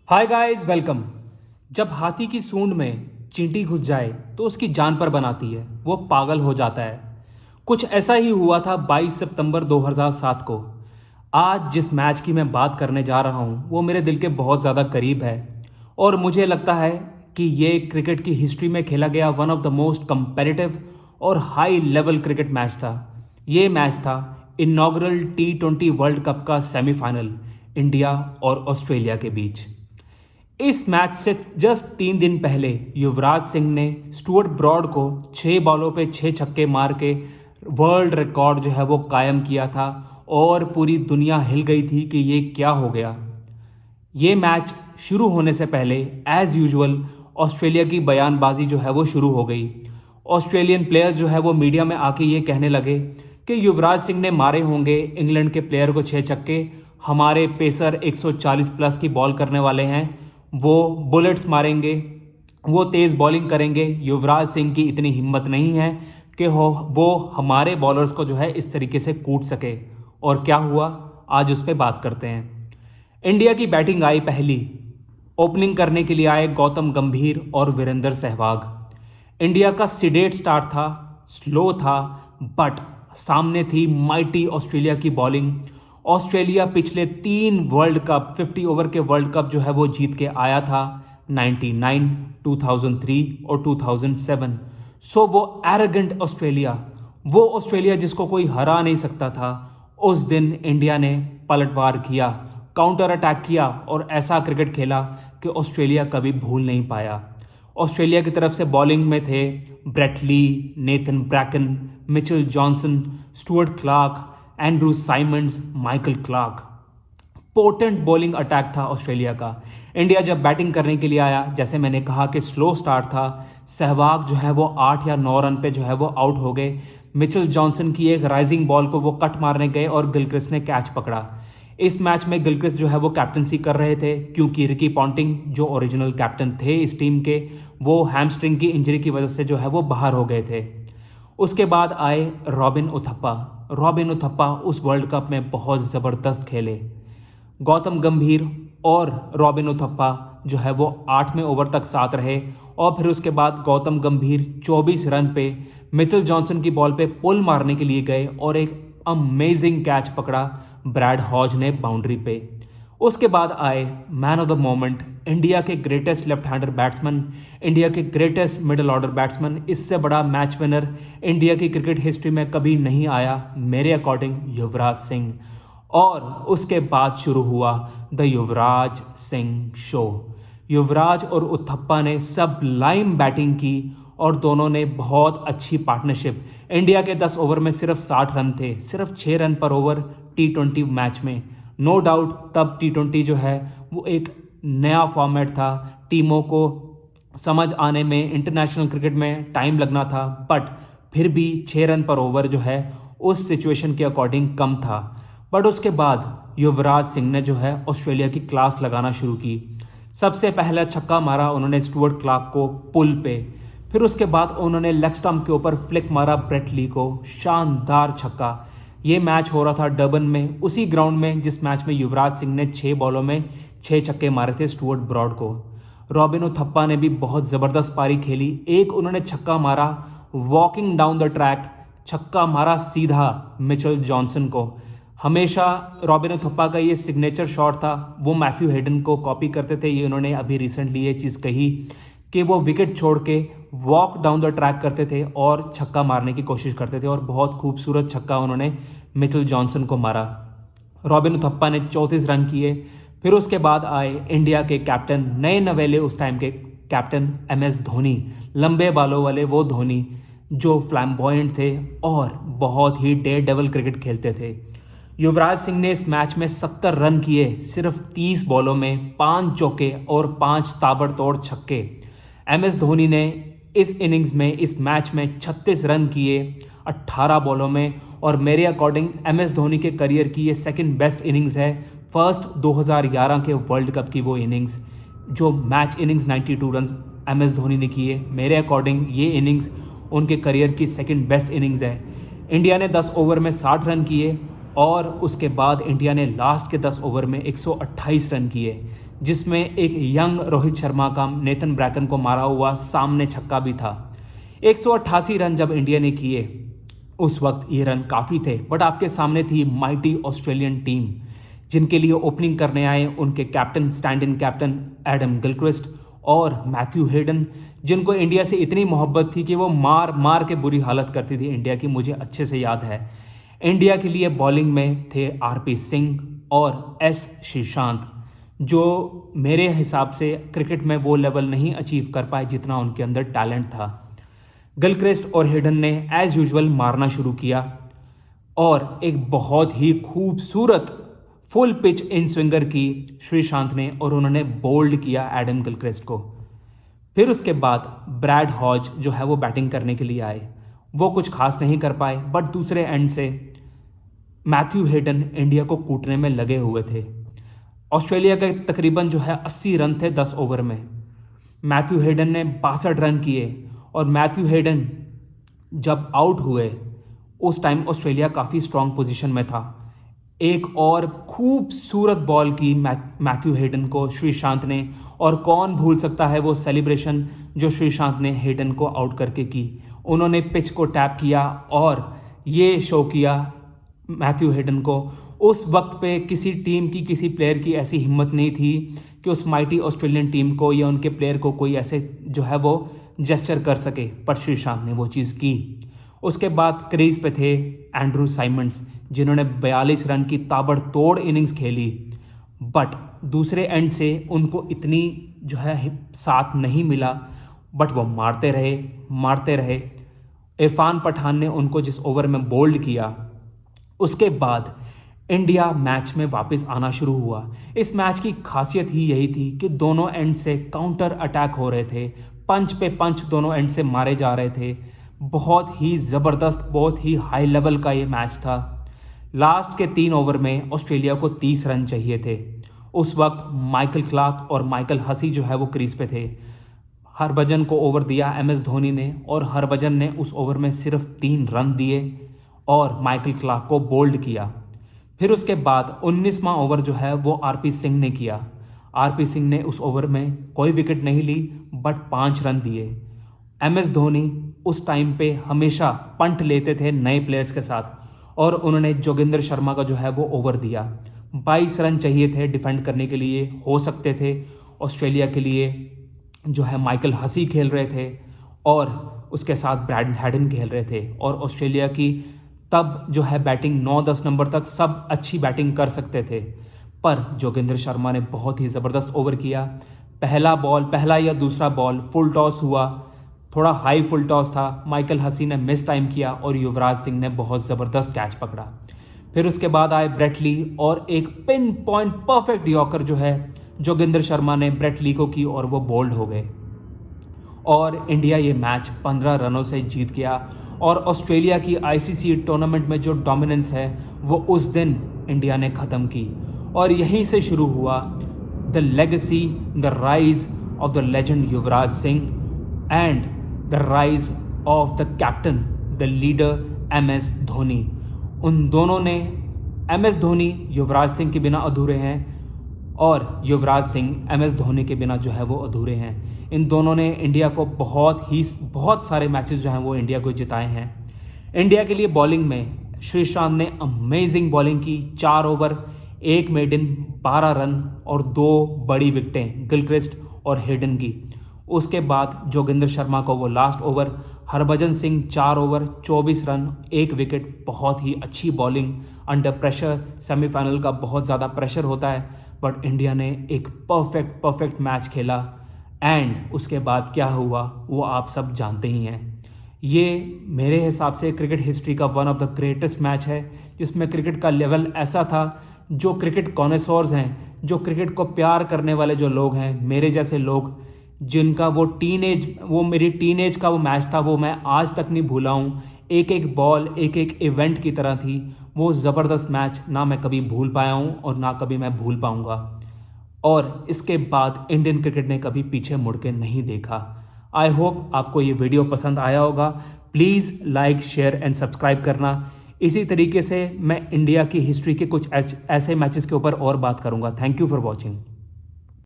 Hi guys, welcome. जब हाथी की सूंड में चींटी घुस जाए तो उसकी जान पर बनाती है, वो पागल हो जाता है। कुछ ऐसा ही हुआ था 22 सितंबर 2007 को। आज जिस मैच की मैं बात करने जा रहा हूँ वो मेरे दिल के बहुत ज़्यादा करीब है और मुझे लगता है कि ये क्रिकेट की हिस्ट्री में खेला गया one of the most competitive और हाई लेवल क्रिकेट मैच था। ये मैच था इनॉग्रल T20 वर्ल्ड कप का सेमीफाइनल, इंडिया और ऑस्ट्रेलिया के बीच। इस मैच से जस्ट 3 दिन पहले युवराज सिंह ने स्टुअर्ट ब्रॉड को 6 बॉलों पे 6 छक्के मार के वर्ल्ड रिकॉर्ड जो है वो कायम किया था और पूरी दुनिया हिल गई थी कि ये क्या हो गया। ये मैच शुरू होने से पहले एज यूजुअल ऑस्ट्रेलिया की बयानबाजी जो है वो शुरू हो गई। ऑस्ट्रेलियन प्लेयर्स जो है वो मीडिया में आके ये कहने लगे कि युवराज सिंह ने मारे होंगे इंग्लैंड के प्लेयर को 6 छक्के, हमारे पेसर 140 प्लस की बॉल करने वाले हैं, वो बुलेट्स मारेंगे, वो तेज़ बॉलिंग करेंगे, युवराज सिंह की इतनी हिम्मत नहीं है कि वो हमारे बॉलर्स को जो है इस तरीके से कूट सके। और क्या हुआ, आज उस पर बात करते हैं। इंडिया की बैटिंग आई पहली। ओपनिंग करने के लिए आए गौतम गंभीर और वीरेंद्र सहवाग। इंडिया का सीडेट स्टार्ट था, स्लो था, बट सामने थी माइटी ऑस्ट्रेलिया की बॉलिंग। ऑस्ट्रेलिया पिछले 3 वर्ल्ड कप 50 ओवर के वर्ल्ड कप जो है वो जीत के आया था, 99, 2003 और 2007। सो वो एरोगेंट ऑस्ट्रेलिया, वो ऑस्ट्रेलिया जिसको कोई हरा नहीं सकता था, उस दिन इंडिया ने पलटवार किया, काउंटर अटैक किया और ऐसा क्रिकेट खेला कि ऑस्ट्रेलिया कभी भूल नहीं पाया। ऑस्ट्रेलिया की तरफ से बॉलिंग में थे Brett Lee, Nathan Bracken, Mitchell Johnson, Stuart Clark, Andrew Symonds, Michael Clarke. Potent bowling attack था ऑस्ट्रेलिया का। इंडिया जब बैटिंग करने के लिए आया, जैसे मैंने कहा कि स्लो स्टार्ट था, सहवाग जो है वो 8 या 9 रन पे जो है वो आउट हो गए। मिचेल जॉनसन की एक राइजिंग बॉल को वो कट मारने गए और गिलक्रिस्ट ने कैच पकड़ा। इस मैच में गिलक्रिस्ट जो है वो कैप्टनसी कर रहे थे क्योंकि रिकी पॉन्टिंग जो ओरिजिनल कैप्टन थे इस टीम के, वो हैमस्ट्रिंग की इंजरी की वजह से जो है वो बाहर हो गए थे। उसके बाद आए रॉबिन उथप्पा। रॉबिन उथप्पा उस वर्ल्ड कप में बहुत ज़बरदस्त खेले। गौतम गंभीर और रॉबिन उथप्पा जो है वो 8वें ओवर तक साथ रहे और फिर उसके बाद गौतम गंभीर 24 रन पे मिचेल जॉनसन की बॉल पे पुल मारने के लिए गए और एक अमेजिंग कैच पकड़ा ब्रैड हॉज ने बाउंड्री पे। उसके बाद आए man of the moment, India के greatest left hander batsman, India के ग्रेटेस्ट मिडिल ऑर्डर बैट्समैन। इससे बड़ा मैच विनर इंडिया की क्रिकेट हिस्ट्री में कभी नहीं आया मेरे अकॉर्डिंग, युवराज सिंह। और उसके बाद शुरू हुआ द युवराज सिंह शो। युवराज और उथप्पा ने सब लाइन बैटिंग की और दोनों ने बहुत अच्छी पार्टनरशिप। इंडिया के 10 ओवर में सिर्फ 60 रन थे, सिर्फ 6 रन पर ओवर T20 मैच में। नो डाउट तब T20 जो है वो एक नया फॉर्मेट था, टीमों को समझ आने में इंटरनेशनल क्रिकेट में टाइम लगना था, बट फिर भी 6 रन पर ओवर जो है उस सिचुएशन के अकॉर्डिंग कम था। बट उसके बाद युवराज सिंह ने जो है ऑस्ट्रेलिया की क्लास लगाना शुरू की। सबसे पहला छक्का मारा उन्होंने स्टुअर्ट क्लार्क को पुल पे, फिर उसके बाद उन्होंने लेग स्टंप के ऊपर फ्लिक मारा ब्रेट ली को, शानदार छक्का। ये मैच हो रहा था डर्बन में, उसी ग्राउंड में जिस मैच में युवराज सिंह ने 6 बॉलों में 6 छक्के मारे थे स्टुअर्ट ब्रॉड को। रॉबिन उथप्पा ने भी बहुत ज़बरदस्त पारी खेली। एक उन्होंने छक्का मारा वॉकिंग डाउन द ट्रैक, छक्का मारा सीधा मिचेल जॉनसन को। हमेशा रॉबिन उथप्पा का ये सिग्नेचर शॉट था, वो मैथ्यू हेडन को कॉपी करते थे। ये उन्होंने अभी रिसेंटली ये चीज़ कही कि वो विकेट छोड़ के वॉक डाउन द ट्रैक करते थे और छक्का मारने की कोशिश करते थे और बहुत खूबसूरत छक्का उन्होंने मिचेल जॉनसन को मारा। रॉबिन उथप्पा ने 34 रन किए। फिर उसके बाद आए इंडिया के कैप्टन, नए नवेले उस टाइम के कैप्टन MS धोनी, लंबे बालों वाले वो धोनी जो फ्लैम्बॉयंट थे और बहुत ही डेयर डेविल क्रिकेट खेलते थे। युवराज सिंह ने इस मैच में 70 रन किए, सिर्फ 30 बॉलों में 5 चौके और 5 ताबड़तोड़ छक्के। MS धोनी ने इस इनिंग्स में, इस मैच में 36 रन किए 18 बॉलों में और मेरे अकॉर्डिंग MS धोनी के करियर की ये सेकंड बेस्ट इनिंग्स है। फर्स्ट 2011 के वर्ल्ड कप की वो इनिंग्स, जो match innings 92 run MS Dhoni ने किए, मेरे अकॉर्डिंग ये इनिंग्स उनके करियर की सेकंड बेस्ट इनिंग्स है। इंडिया ने 10 ओवर में 60 रन किए और उसके बाद इंडिया ने लास्ट के 10 ओवर में 128 रन किए। जिसमें एक यंग रोहित शर्मा का नेथन ब्रैकन को मारा हुआ सामने छक्का भी था। 188 रन जब इंडिया ने किए उस वक्त ये रन काफ़ी थे, बट आपके सामने थी माइटी ऑस्ट्रेलियन टीम, जिनके लिए ओपनिंग करने आए उनके captain, stand in captain Adam Gilchrist और मैथ्यू हेडन, जिनको इंडिया से इतनी मोहब्बत थी कि वो मार मार के बुरी हालत करती थी इंडिया की, मुझे अच्छे से याद है। इंडिया के लिए बॉलिंग में थे आरपी सिंह और एस श्रीशांत, जो मेरे हिसाब से क्रिकेट में वो लेवल नहीं अचीव कर पाए जितना उनके अंदर टैलेंट था। गिलक्रिस्ट और हेडन ने एज यूजुअल मारना शुरू किया और एक बहुत ही खूबसूरत फुल पिच इन स्विंगर की श्रीशांत ने, और उन्होंने बोल्ड किया एडम गिलक्रिस्ट को। फिर उसके बाद ब्रैड हॉज जो है वो बैटिंग करने के लिए आए, वो कुछ खास नहीं कर पाए, बट दूसरे एंड से मैथ्यू हेडन इंडिया को कूटने में लगे हुए थे। ऑस्ट्रेलिया के तकरीबन जो है 80 रन थे 10 ओवर में। मैथ्यू हेडन ने 62 रन किए, और मैथ्यू हेडन जब आउट हुए उस टाइम ऑस्ट्रेलिया काफ़ी स्ट्रांग पोजीशन में था। एक और खूबसूरत बॉल की मैथ्यू हेडन को श्रीशांत ने, और कौन भूल सकता है वो सेलिब्रेशन जो श्रीशांत ने हेडन को आउट करके की। उन्होंने पिच को टैप किया और ये शो किया मैथ्यू हेडन को। उस वक्त पे किसी टीम की, किसी प्लेयर की ऐसी हिम्मत नहीं थी कि उस माइटी ऑस्ट्रेलियन टीम को या उनके प्लेयर को कोई ऐसे जो है वो जेस्चर कर सके, पर श्रीशांत ने वो चीज़ की। उसके बाद क्रीज पे थे एंड्रू साइमंड्स, जिन्होंने 42 रन की ताबड़तोड़ इनिंग्स खेली, बट दूसरे एंड से उनको इतनी जो है साथ नहीं मिला, बट वो मारते रहे। इरफान पठान ने उनको जिस ओवर में बोल्ड किया, उसके बाद इंडिया मैच में वापस आना शुरू हुआ। इस मैच की खासियत ही यही थी कि दोनों एंड से काउंटर अटैक हो रहे थे, पंच पे पंच दोनों एंड से मारे जा रहे थे। बहुत ही ज़बरदस्त, बहुत ही हाई लेवल का ये मैच था। लास्ट के 3 ओवर में ऑस्ट्रेलिया को 30 रन चाहिए थे। उस वक्त माइकल क्लार्क और माइकल हसी जो है वो क्रीज पे थे। हरभजन को ओवर दिया MS धोनी ने, और हरभजन ने उस ओवर में सिर्फ 3 रन दिए और माइकल क्लार्क को बोल्ड किया। फिर उसके बाद 19वां ओवर जो है वो आरपी सिंह ने किया। आरपी सिंह ने उस ओवर में कोई विकेट नहीं ली, बट 5 रन दिए। MS धोनी उस टाइम पे हमेशा पंट लेते थे नए प्लेयर्स के साथ, और उन्होंने जोगिंदर शर्मा का जो है वो ओवर दिया। 22 रन चाहिए थे डिफेंड करने के लिए, हो सकते थे। ऑस्ट्रेलिया के लिए जो है माइकल हसी खेल रहे थे और उसके साथ ब्रैडन हैडन खेल रहे थे, और ऑस्ट्रेलिया की तब जो है बैटिंग 9-10 नंबर तक सब अच्छी बैटिंग कर सकते थे, पर जोगिंदर शर्मा ने बहुत ही ज़बरदस्त ओवर किया। पहला या दूसरा बॉल फुल टॉस हुआ, थोड़ा हाई फुल टॉस था, माइकल हसी ने मिस टाइम किया और युवराज सिंह ने बहुत ज़बरदस्त कैच पकड़ा। फिर उसके बाद आए ब्रेट ली, और एक पिन पॉइंट परफेक्ट यॉर्कर जो है जोगिंदर शर्मा ने ब्रेट ली को की, और वो बोल्ड हो गए, और इंडिया ये मैच 15 रनों से जीत गया। और ऑस्ट्रेलिया की ICC टूर्नामेंट में जो डोमिनेंस है वो उस दिन इंडिया ने ख़त्म की, और यहीं से शुरू हुआ the legacy, the rise of the legend Yuvraj Singh and the rise of the captain, the leader MS Dhoni. उन दोनों ने, MS धोनी युवराज सिंह के बिना अधूरे हैं, और युवराज सिंह MS धोनी के बिना जो है वो अधूरे हैं। इन दोनों ने इंडिया को बहुत सारे मैचेस जो हैं वो इंडिया को जिताए हैं। इंडिया के लिए बॉलिंग में श्रीशांत ने अमेजिंग बॉलिंग की। 4 ओवर, 1 मेडन, 12 रन और 2 बड़ी विकेटें गिलक्रिस्ट और हेडन की। उसके बाद जोगिंदर शर्मा को वो last over, Harbhajan Singh 4 over, 24 run, 1 wicket. बहुत ही अच्छी बॉलिंग अंडर प्रेशर, सेमीफाइनल का बहुत ज़्यादा प्रेशर होता है, बट इंडिया ने एक परफेक्ट मैच खेला। एंड उसके बाद क्या हुआ वो आप सब जानते ही हैं। ये मेरे हिसाब से क्रिकेट हिस्ट्री का one of the greatest match है, जिसमें क्रिकेट का लेवल ऐसा था, जो क्रिकेट कॉनेसोर्स हैं, जो क्रिकेट को प्यार करने वाले जो लोग हैं, मेरे जैसे लोग, जिनका वो मेरी टीनेज का वो मैच था, वो मैं आज तक नहीं भूला हूँ। एक एक बॉल एक एक इवेंट की तरह थी। वो ज़बरदस्त मैच ना मैं कभी भूल पाया हूँ और ना कभी मैं भूल पाऊँगा। और इसके बाद इंडियन क्रिकेट ने कभी पीछे मुड़ के नहीं देखा। आई होप आपको ये वीडियो पसंद आया होगा। Please like, share and subscribe करना। इसी तरीके से मैं इंडिया की हिस्ट्री के कुछ ऐसे मैचेस के ऊपर और बात करूँगा। Thank you for watching.